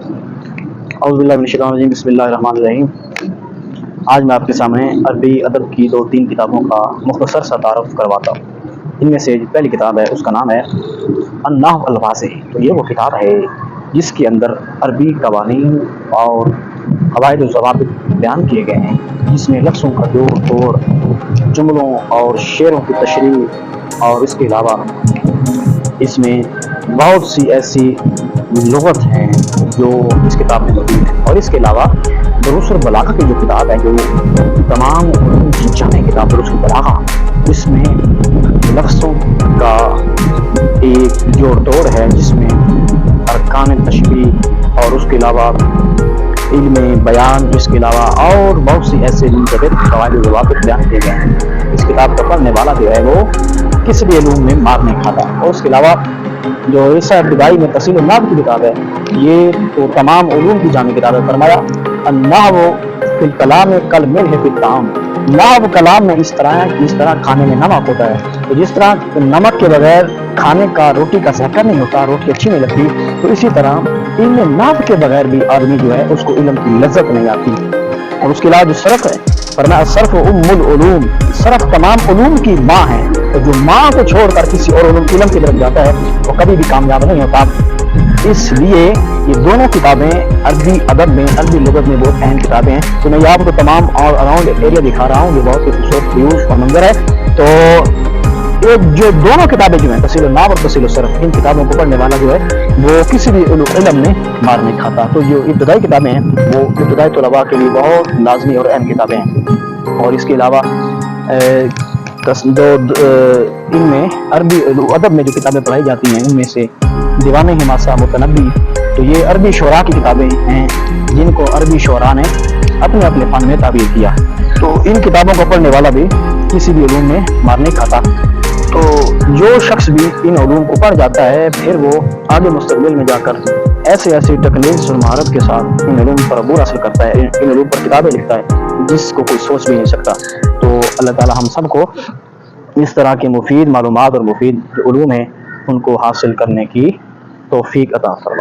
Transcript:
اعوذ باللہ من الشیطان الرجیم، بسم اللہ الرحمن الرحیم۔ آج میں آپ کے سامنے عربی ادب کی 2-3 کتابوں کا مختصر سا تعارف کرواتا ہوں۔ ان میں سے جو پہلی کتاب ہے اس کا نام ہے النحو الواضح۔ تو یہ وہ کتاب ہے جس کے اندر عربی قوانین اور قواعد و ضوابط بیان کیے گئے ہیں، جس میں لفظوں کا جوڑ توڑ، جملوں اور شعروں کی تشریح، اور اس کے علاوہ اس میں بہت سی ایسی لغت ہیں جو اس کتاب میں موجود ہے۔ اور اس کے علاوہ دروس البلاغہ کی جو کتاب ہے، جو تمام علوم کی جامع کتاب دروس البلاغہ، اس میں لفظوں کا ایک جوڑ توڑ ہے، جس میں ارکان تشبیہ اور اس کے علاوہ علم بیان، اس کے علاوہ اور بہت سی ایسے منتخب قواعد و ضوابط بیان کیے گئے ہیں۔ اس کتاب کا پڑھنے والا جو ہے وہ کسی بھی علوم میں مار نہیں کھاتا۔ اور اس کے علاوہ جو رسالہ ابتدائی میں تفصیل النحو کی کتاب ہے، یہ تو تمام علوم کی جامع کتاب ہے۔ فرمایا النحو فی الکلام کالملح فی الطعام۔ نحو کلام میں اس طرح کھانے میں نمک ہوتا ہے، تو جس طرح نمک کے بغیر کھانے کا روٹی کا ذائقہ نہیں ہوتا، روٹی اچھی نہیں لگتی، تو اسی طرح علم نحو کے بغیر بھی آدمی جو ہے اس کو علم کی لذت نہیں آتی۔ اور اس کے علاوہ جو صرف ہے، فرمایا صرف ام العلوم، صرف تمام علوم کی ماں ہے، اور جو ماں کو چھوڑ کر کسی اور علم کی طرف جاتا ہے وہ کبھی بھی کامیاب نہیں ہوتا۔ اس لیے یہ دونوں کتابیں عربی ادب میں، عربی لغت میں بہت اہم کتابیں ہیں۔ تو میں آپ کو تمام اور اراؤنڈ ایریا دکھا رہا ہوں، جو بہت ہی خوبصورت ویوز اور منظر ہے۔ تو یہ جو دونوں کتابیں جو ہیں، تفصیل النحو اور تفصیل الصرف، ان کتابوں کو پڑھنے والا جو ہے وہ کسی بھی علم میں مار نہیں کھاتا۔ تو جو ابتدائی کتابیں ہیں وہ ابتدائی طلباء کے لیے بہت لازمی اور اہم کتابیں ہیں۔ اور اس کے علاوہ ان میں عربی ادب میں جو کتابیں پڑھائی جاتی ہیں، ان میں سے دیوان حماسہ متنبی، تو یہ عربی شعراء کی کتابیں ہیں جن کو عربی شعراء نے اپنے اپنے فن میں تعبیر کیا۔ تو ان کتابوں کو پڑھنے والا بھی کسی بھی علوم میں مار نہیں کھاتا۔ تو جو شخص بھی ان علوم کو پڑھ جاتا ہے، پھر وہ آگے مستقبل میں جا کر ایسے ٹیکنیکس اور مہارت کے ساتھ ان علوم پر عبور حاصل کرتا ہے، ان علوم پر کتابیں لکھتا ہے جس کو کوئی سوچ بھی نہیں سکتا۔ تو اللہ تعالی ہم سب کو اس طرح کے مفید معلومات اور مفید علوم ہیں ان کو حاصل کرنے کی توفیق عطا فرمائے۔